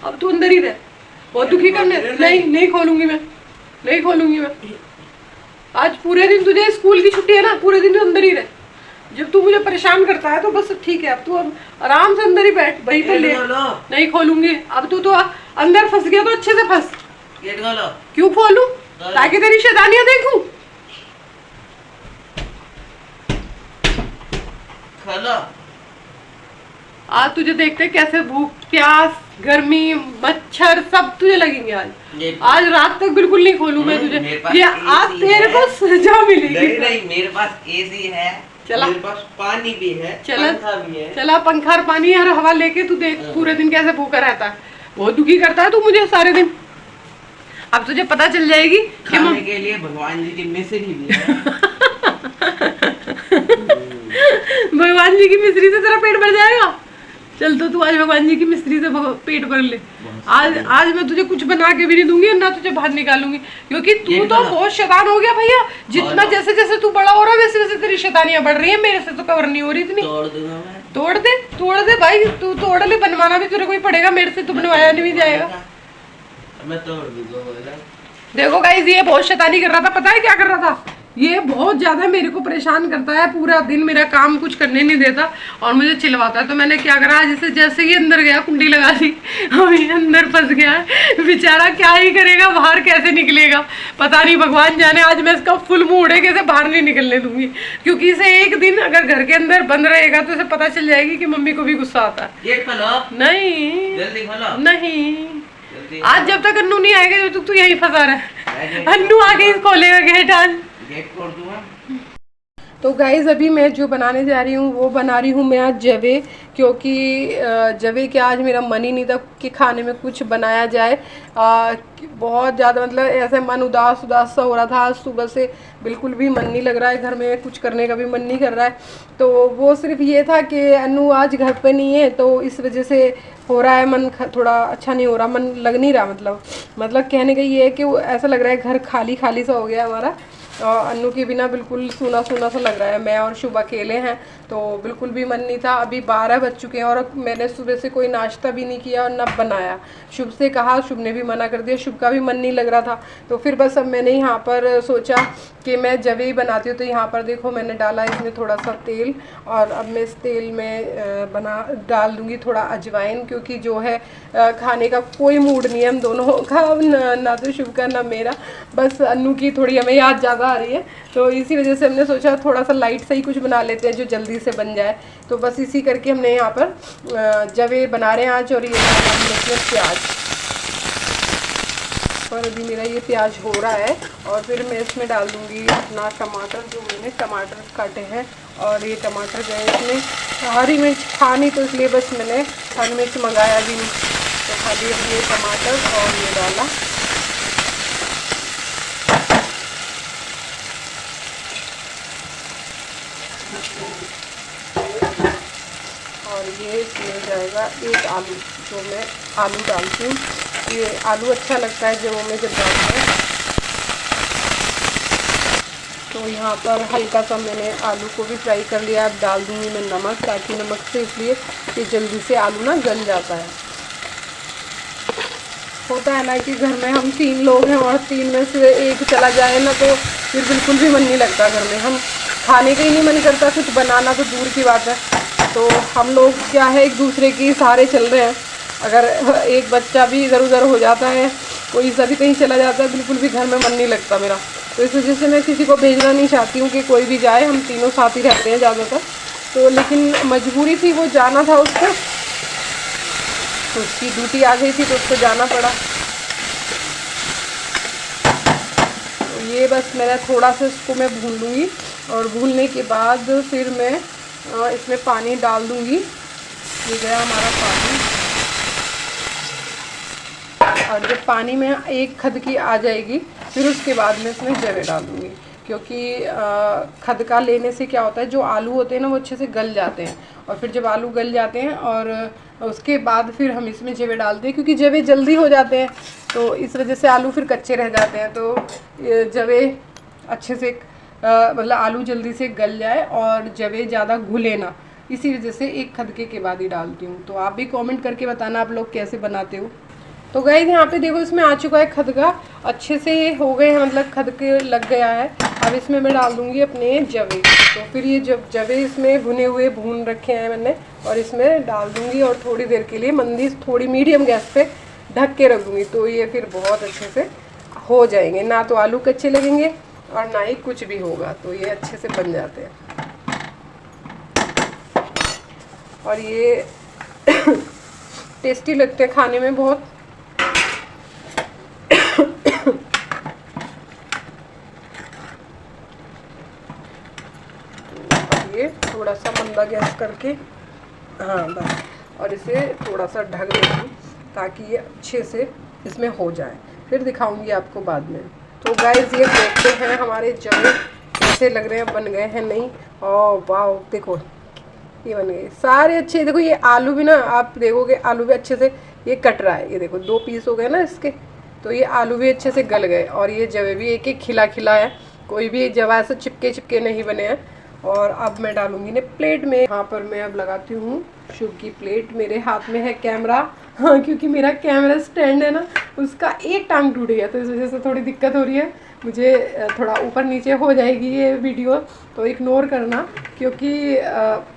अब तू अंदर ही रह, बहुत दुखी करने। नहीं खोलूंगी मैं, नहीं खोलूंगी मैं। आज पूरे दिन तुझे स्कूल की छुट्टी है ना, पूरे दिन तो अंदर ही रह। जब तू मुझे परेशान करता है तो बस ठीक है, अब तू अब आराम से अंदर ही बैठ, वहीं पे ले। नहीं खोलूंगी अब, तू तो अंदर फंस गया तो अच्छे से फंस। गेट खोलो। क्यों खोलूं? ताकि तेरी शैतानियां देखूं। खोलो। आज तुझे देखते कैसे भूख, प्यास, गर्मी, मच्छर सब तुझे लगेंगे आज रात तक बिल्कुल नहीं खोलूं मैं तुझे। ये आज तेरे को सजा मिलेगी। नहीं मेरे पास एसी है, चला, मेरे पास पानी भी है, पंखा भी है। चला पंखा और पानी और हवा लेके तू देख पूरे दिन कैसे भूखा रहता है। बहुत दुखी करता है तू मुझे सारे दिन। अब तुझे पता चल जाएगी कि खाने के लिए भगवान जी की मिश्री भी है। भगवान जी की मिश्री से तेरा पेट भर जाएगा। चल तो तू आज भगवान जी की मिस्त्री से पेट भर ले। आज मैं तुझे कुछ बना के भी नहीं दूंगी, ना तुझे बाहर निकालूंगी, क्योंकि तू तो बहुत शैतान हो गया भैया। जितना जैसे जैसे तू बड़ा हो रहा है वैसे वैसे तेरी शैतानियां बढ़ रही है। मेरे से तो कवर नहीं हो रही इतनी। तोड़ दे भाई, तू तोड़ ले। बनवाना भी तेरे को ही पड़ेगा, मेरे से तो बनवाया नहीं जाएगा। मैं तोड़ दूंगा। देखो गाइस, ये बहुत शैतानी कर रहा था। पता है क्या कर रहा था? ये बहुत ज्यादा मेरे को परेशान करता है, पूरा दिन मेरा काम कुछ करने नहीं देता और मुझे चिल्लाता है। तो मैंने क्या करा, जैसे ही अंदर गया कुंडी लगा दी, अभी अंदर फंस गया है बेचारा। क्या ही करेगा, बाहर कैसे निकलेगा पता नहीं, भगवान जाने। आज मैं इसका फुल मूड है कि इसे बाहर नहीं निकलने दूंगी, क्योंकि इसे एक दिन अगर घर के अंदर बंद रहेगा तो इसे पता चल जाएगी कि मम्मी को भी गुस्सा आता है। नहीं जल्दी खोलो। नहीं, आज जब तक अन्नू नहीं आएगा जब तक तू यहीं फंसा रहा। अन्नू आके खोलेगा गेट आज। तो गाइज अभी मैं जो बनाने जा रही हूँ वो बना रही हूँ मैं आज जवे, क्योंकि जवे के आज मेरा मन ही नहीं था कि खाने में कुछ बनाया जाए। बहुत ज़्यादा मतलब ऐसे मन उदास सा हो रहा था। आज सुबह से बिल्कुल भी मन नहीं लग रहा है, घर में कुछ करने का भी मन नहीं कर रहा है। तो वो सिर्फ ये था कि अनु आज घर पे नहीं है, तो इस वजह से हो रहा है मन थोड़ा अच्छा नहीं हो रहा, मन लग नहीं रहा। मतलब कहने का ये है कि ऐसा लग रहा है घर खाली खाली सा हो गया हमारा। और अन्नू के बिना बिल्कुल सूना सूना सा लग रहा है। मैं और शुभ अकेले हैं तो बिल्कुल भी मन नहीं था। अभी 12 बज चुके हैं और मैंने सुबह से कोई नाश्ता भी नहीं किया और ना बनाया। शुभ से कहा, शुभ ने भी मना कर दिया, शुभ का भी मन नहीं लग रहा था। तो फिर बस अब मैंने यहाँ पर सोचा कि मैं जवे ही बनाती हूँ। तो यहाँ पर देखो मैंने डाला इसमें थोड़ा सा तेल, और अब मैं इस तेल में डाल दूँगी थोड़ा अजवाइन, क्योंकि जो है खाने का कोई मूड नहीं है हम दोनों का, ना तो शुभ का ना मेरा। बस अन्नू की थोड़ी हमें याद ज़्यादा आ रही है, तो इसी वजह से हमने सोचा थोड़ा सा लाइट सा ही कुछ बना लेते हैं जो जल्दी से बन जाए। तो बस इसी करके हमने यहाँ पर जवे बना रहे हैं आज। और ये प्याज, और अभी मेरा ये प्याज हो रहा है और फिर मैं इसमें डाल दूँगी अपना टमाटर, जो मैंने टमाटर काटे हैं। और ये टमाटर गए इसमें, हरी मिर्च खानी तो इसलिए बस मैंने हरी मिर्च मंगाया भी नहीं, तो खाली अब ये टमाटर और ये डाला। और ये इसमें जाएगा एक आलू, जो मैं आलू डालती हूँ। ये आलू अच्छा लगता है जब मैं जब डालते हैं। तो यहाँ पर हल्का सा मैंने आलू को भी फ्राई कर लिया। अब डाल दूँगी मैं नमक, ताकि नमक से इसलिए कि जल्दी से आलू ना गल जाता है। होता है ना कि घर में हम 3 लोग हैं और 3 में से एक चला जाए ना तो फिर बिल्कुल भी मन नहीं लगता घर में। हम खाने का ही नहीं मन करता, कुछ बनाना तो दूर की बात है। तो हम लोग क्या है, एक दूसरे के सहारे चल रहे हैं। अगर एक बच्चा भी इधर उधर हो जाता है, कोई सा भी कहीं चला जाता है, बिल्कुल भी घर में मन नहीं लगता मेरा। तो इस वजह से मैं किसी को भेजना नहीं चाहती हूँ कि कोई भी जाए। हम तीनों साथ ही रहते हैं ज़्यादातर। तो लेकिन मजबूरी थी, वो जाना था उसको, तो उसकी ड्यूटी आ गई थी तो उसको जाना पड़ा। तो ये बस मैंने थोड़ा सा इसको मैं भून लूँगी, और भूनने के बाद फिर मैं इसमें पानी डाल दूँगी। ये गया हमारा पानी, और जब पानी में एक खदकी आ जाएगी फिर उसके बाद मैं इसमें जवे डाल दूँगी। क्योंकि खदका लेने से क्या होता है, जो आलू होते हैं ना वो अच्छे से गल जाते हैं। और फिर जब आलू गल जाते हैं और उसके बाद फिर हम इसमें जवे डालते हैं, क्योंकि जवे जल्दी हो जाते हैं, तो इस वजह से आलू फिर कच्चे रह जाते हैं। तो जवे अच्छे से मतलब आलू जल्दी से गल जाए और जवे ज़्यादा घुले ना, इसी वजह से एक खदके के बाद ही डालती हूँ। तो आप भी कमेंट करके बताना आप लोग कैसे बनाते हो। तो गाइस यहाँ पे देखो इसमें आ चुका है खदका, अच्छे से ये हो गए हैं, मतलब खदके लग गया है। अब इसमें मैं डाल दूंगी अपने जवे। तो फिर ये जब जवे इसमें भुने हुए भून रखे हैं मैंने, और इसमें डाल दूंगी और थोड़ी देर के लिए मंदी थोड़ी मीडियम गैस पे ढक के रख दूंगी। तो ये फिर बहुत अच्छे से हो जाएंगे, ना तो आलू कच्चे लगेंगे और ना ही कुछ भी होगा। तो ये अच्छे से बन जाते हैं और ये टेस्टी लगते हैं खाने में बहुत। ये थोड़ा सा मंदा गैस करके, हाँ बस, और इसे थोड़ा सा ढक देंगे ताकि ये अच्छे से इसमें हो जाए, फिर दिखाऊंगी आपको बाद में। तो गाइस ये देखते हैं हमारे जवे कैसे लग रहे हैं, बन गए हैं नहीं। ओह वाह, देखो ये बन गए सारे अच्छे। देखो ये आलू भी ना, आप देखोगे आलू भी अच्छे से ये कट रहा है। ये देखो 2 पीस हो गए ना इसके, तो ये आलू भी अच्छे से गल गए और ये जवे भी एक एक खिला खिला है, कोई भी जवा ऐसे चिपके चिपके नहीं बने हैं। और अब मैं डालूंगी ने प्लेट में। यहाँ पर मैं अब लगाती हूँ शुभ की प्लेट। मेरे हाथ में है कैमरा, हाँ, क्योंकि मेरा कैमरा स्टैंड है ना, उसका एक टांग टूट गया, तो इस वजह से थोड़ी दिक्कत हो रही है मुझे। थोड़ा ऊपर नीचे हो जाएगी ये वीडियो, तो इग्नोर करना, क्योंकि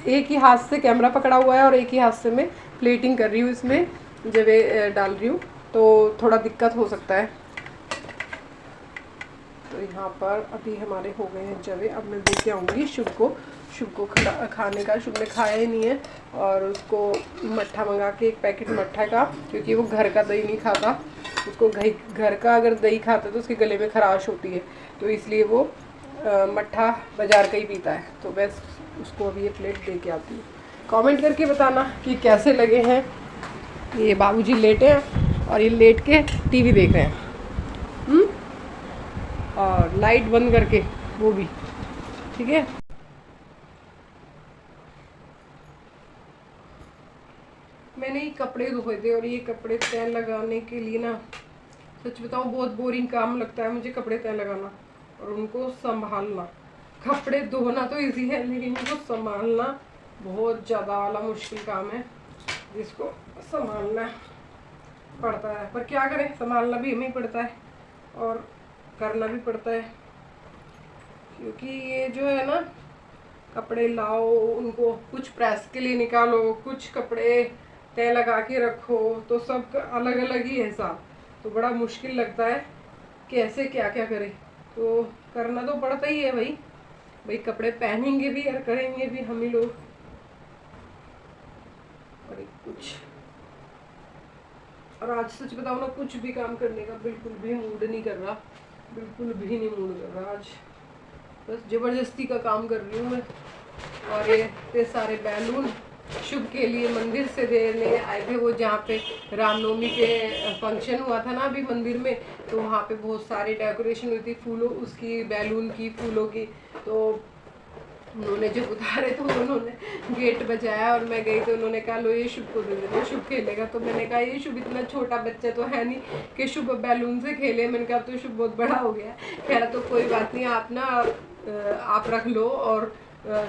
एक ही हाथ से कैमरा पकड़ा हुआ है और एक ही हाथ से मैं प्लेटिंग कर रही हूँ, इसमें जवे डाल रही हूँ, तो थोड़ा दिक्कत हो सकता है। तो यहाँ पर अभी हमारे हो गए हैं जवे। अब मैं दे के आऊँगी शुभ को खाने का। शुभ ने खाया ही नहीं है, और उसको मट्ठा मंगा के, एक पैकेट मट्ठा का, क्योंकि वो घर का दही नहीं खाता। उसको घर का अगर दही खाता तो उसके गले में खराश होती है, तो इसलिए वो मट्ठा बाज़ार का ही पीता है। तो बस उसको अभी ये प्लेट दे के आती हूँ। कमेंट करके बताना कि कैसे लगे हैं। ये बाबूजी लेटे हैं और ये लेट के टीवी देख रहे हैं, और लाइट बंद करके, वो भी ठीक है। मैंने ये कपड़े धोए थे, और ये कपड़े तय लगाने के लिए ना, सच बताऊँ बहुत बोरिंग काम लगता है मुझे कपड़े तय लगाना और उनको संभालना। कपड़े धोना तो इजी है, लेकिन उनको संभालना बहुत ज़्यादा वाला मुश्किल काम है, जिसको संभालना पड़ता है। पर क्या करें, संभालना भी हमें पड़ता है और करना भी पड़ता है, क्योंकि ये जो है ना, कपड़े लाओ, उनको कुछ प्रेस के लिए निकालो, कुछ कपड़े तय लगा के रखो, तो सब अलग अलग ही है हिसाब। तो बड़ा मुश्किल लगता है कैसे क्या क्या करें, तो करना तो पड़ता ही है भाई कपड़े पहनेंगे भी और करेंगे भी हम ही लोग। और कुछ, और आज सच बताओ ना, कुछ भी काम करने का बिल्कुल भी मूड नहीं कर रहा, बिल्कुल भी नहीं मूड कर रहा आज। बस ज़बरदस्ती का काम कर रही हूँ मैं। और ये इतने सारे बैलून शुभ के लिए मंदिर से देने आए थे, वो जहाँ पे रामनवमी के फंक्शन हुआ था ना अभी मंदिर में, तो वहाँ पे बहुत सारी डेकोरेशन हुई थी फूलों, उसकी बैलून की, फूलों की। तो उन्होंने जब उतारे तो उन्होंने गेट बजाया और मैं गई, तो उन्होंने कहा लो ये शुभ को दे देना, शुभ खेलेगा। तो मैंने कहा ये शुभ इतना छोटा बच्चा तो है नहीं कि शुभ बैलून से खेले। मैंने कहा तो शुभ बहुत बड़ा हो गया। कह रहा तो कोई बात नहीं, आप ना आप रख लो और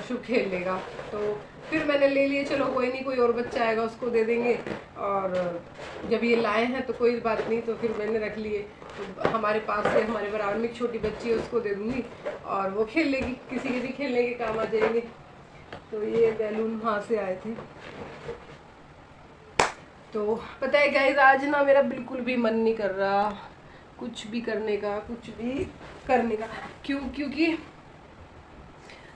शुभ खेल लेगा। तो फिर मैंने ले लिए, चलो कोई नहीं, कोई और बच्चा आएगा उसको दे देंगे। और जब ये लाए हैं तो कोई बात नहीं, तो फिर मैंने रख लिए। तो हमारे पास से हमारे बराबर में एक छोटी बच्ची है, उसको दे दूँगी और वो खेल लेगी, किसी के भी खेलने के काम आ जाएंगे। तो ये बैलून वहाँ से आए थे। तो पता है गाइस, आज ना मेरा बिल्कुल भी मन नहीं कर रहा कुछ भी करने का, कुछ भी करने का। क्योंकि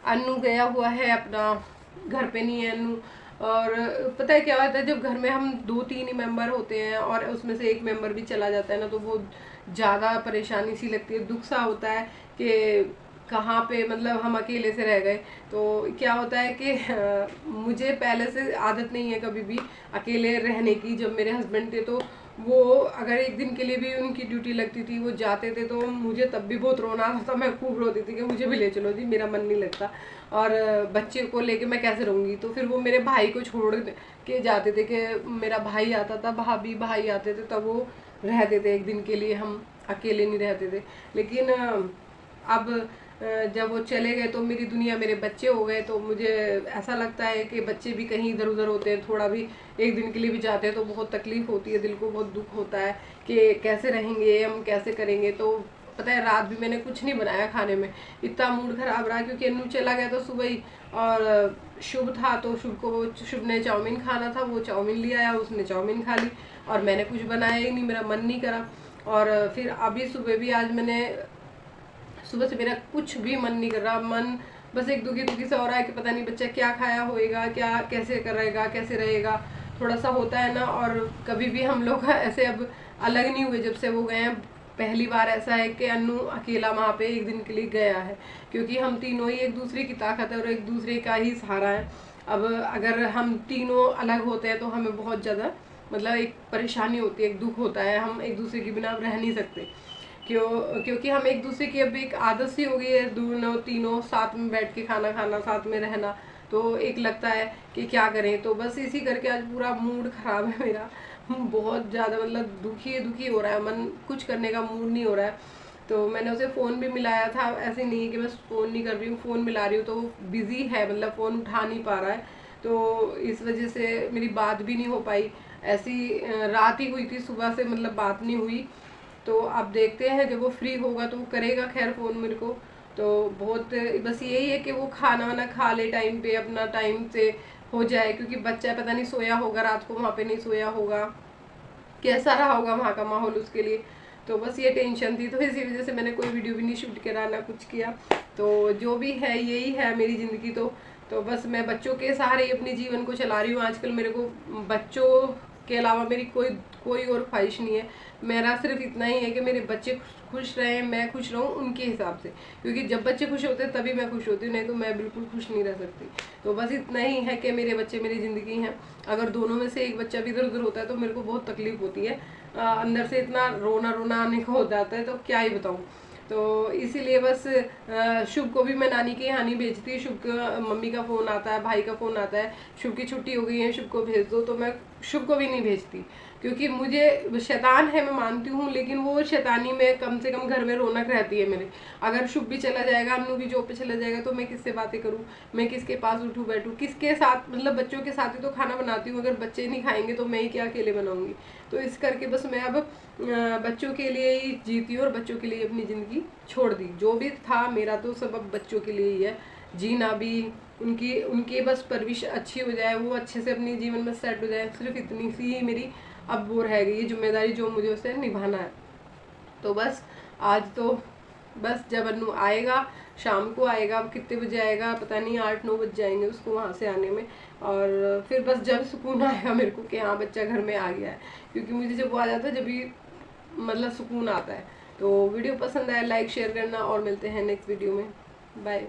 अन्नू गया हुआ है अपना, घर पे नहीं है अन्नू। और पता है क्या होता है, जब घर में हम 2-3 ही मेंबर होते हैं और उसमें से एक मेंबर भी चला जाता है ना, तो बहुत ज़्यादा परेशानी सी लगती है, दुख सा होता है कि कहाँ पे मतलब हम अकेले से रह गए। तो क्या होता है कि मुझे पहले से आदत नहीं है कभी भी अकेले रहने की। जब मेरे हस्बैंड थे तो वो अगर एक दिन के लिए भी उनकी ड्यूटी लगती थी, वो जाते थे, तो मुझे तब भी बहुत रोना आता था। मैं खूब रोती थी कि मुझे भी ले चलो जी, मेरा मन नहीं लगता, और बच्चे को लेके मैं कैसे रहूँगी। तो फिर वो मेरे भाई को छोड़ के जाते थे, कि मेरा भाई आता था, भाई आते थे, तब वो रहते थे एक दिन के लिए, हम अकेले नहीं रहते थे। लेकिन अब जब वो चले गए तो मेरी दुनिया मेरे बच्चे हो गए। तो मुझे ऐसा लगता है कि बच्चे भी कहीं इधर उधर होते हैं, थोड़ा भी एक दिन के लिए भी जाते हैं तो बहुत तकलीफ होती है, दिल को बहुत दुख होता है कि कैसे रहेंगे हम, कैसे करेंगे। तो पता है रात भी मैंने कुछ नहीं बनाया खाने में, इतना मूड खराब रहा क्योंकि अन्नू चला गया था सुबह ही, और शुभ था तो शुभ ने चाउमीन खाना था, वो चाउमीन ले आया, उसने चाउमीन खा ली और मैंने कुछ बनाया ही नहीं, मेरा मन नहीं करा। और फिर अभी सुबह भी आज मैंने, सुबह से मेरा कुछ भी मन नहीं कर रहा, मन बस एक दुखी सा हो रहा है कि पता नहीं बच्चा क्या खाया होएगा, क्या कैसे करेगा, कैसे रहेगा, थोड़ा सा होता है ना। और कभी भी हम लोग ऐसे अब अलग नहीं हुए जब से वो गए हैं। पहली बार ऐसा है कि अन्नू अकेला वहाँ पे एक दिन के लिए गया है, क्योंकि हम तीनों ही एक दूसरे की ताकत है और एक दूसरे का ही सहारा है। अब अगर हम तीनों अलग होते हैं तो हमें बहुत ज़्यादा मतलब एक परेशानी होती है, एक दुख होता है, हम एक दूसरे के बिना रह नहीं सकते। क्योंकि हम एक दूसरे की अब एक आदत सी हो गई है, दोनों तीनों साथ में बैठ के खाना खाना, साथ में रहना, तो एक लगता है कि क्या करें। तो बस इसी करके आज पूरा मूड ख़राब है मेरा, बहुत ज़्यादा मतलब दुखी हो रहा है मन, कुछ करने का मूड नहीं हो रहा है। तो मैंने उसे फ़ोन भी मिलाया था, ऐसे नहीं है कि मैं फ़ोन नहीं कर रही हूँ, फ़ोन मिला रही हूँ तो बिज़ी है, मतलब फ़ोन उठा नहीं पा रहा है, तो इस वजह से मेरी बात भी नहीं हो पाई। ऐसी रात ही हुई थी, सुबह से मतलब बात नहीं हुई। तो अब देखते हैं जब वो फ्री होगा तो वो करेगा खैर फ़ोन मेरे को। तो बहुत बस यही है कि वो खाना वाना खा ले टाइम पे, अपना टाइम से हो जाए, क्योंकि बच्चा पता नहीं सोया होगा रात को, वहाँ पे नहीं सोया होगा, कैसा रहा होगा वहाँ का माहौल उसके लिए। तो बस ये टेंशन थी, तो इसी वजह से मैंने कोई वीडियो भी नहीं शूट करा, ना कुछ किया। तो जो भी है यही है मेरी ज़िंदगी। तो बस मैं बच्चों के सहारे ही अपने जीवन को चला रही हूँ आजकल। मेरे को बच्चों के अलावा मेरी कोई और ख्वाहिश नहीं है। मेरा सिर्फ इतना ही है कि मेरे बच्चे खुश रहें, मैं खुश रहूं उनके हिसाब से, क्योंकि जब बच्चे खुश होते हैं तभी मैं खुश होती हूँ, नहीं तो मैं बिल्कुल खुश नहीं रह सकती। तो बस इतना ही है कि मेरे बच्चे मेरी ज़िंदगी हैं। अगर दोनों में से एक बच्चा भी इधर उधर होता है तो मेरे को बहुत तकलीफ होती है, अंदर से इतना रोना आने को हो जाता है, तो क्या ही बताऊँ। तो इसीलिए बस शुभ को भी मैं नानी के यहाँ नहीं भेजती। शुभ का मम्मी का फ़ोन आता है, भाई का फ़ोन आता है, शुभ की छुट्टी हो गई है, शुभ को भेज दो, तो मैं शुभ को भी नहीं भेजती, क्योंकि मुझे शैतान है मैं मानती हूँ, लेकिन वो शैतानी में कम से कम घर में रौनक रहती है मेरे। अगर शुभ भी चला जाएगा, अन्नू भी जॉब पे चला जाएगा, तो मैं किससे बातें करूँ, मैं किसके पास उठूँ बैठूँ, किसके साथ, मतलब बच्चों के साथ ही तो खाना बनाती हूँ, अगर बच्चे नहीं खाएंगे तो मैं ही क्या अकेले बनाऊँगी। तो इस करके बस मैं अब बच्चों के लिए ही जीती हूँ और बच्चों के लिए अपनी ज़िंदगी छोड़ दी। जो भी था मेरा तो सब अब बच्चों के लिए ही है, जीना भी, उनकी बस परवरिश अच्छी हो जाए, वो अच्छे से अपने जीवन में सेट हो जाए, सिर्फ इतनी सी ही मेरी अब वो रह गई है जिम्मेदारी जो मुझे उसे निभाना है। तो बस आज तो बस जब अन्नू आएगा, शाम को आएगा, अब कितने बजे आएगा पता नहीं, 8-9 बज जाएंगे उसको वहाँ से आने में। और फिर बस जब सुकून आएगा मेरे को कि हाँ बच्चा घर में आ गया है, क्योंकि मुझे जब वो आ जाता है जब भी मतलब सुकून आता है। तो वीडियो पसंद आया लाइक शेयर करना, और मिलते हैं नेक्स्ट वीडियो में। बाय।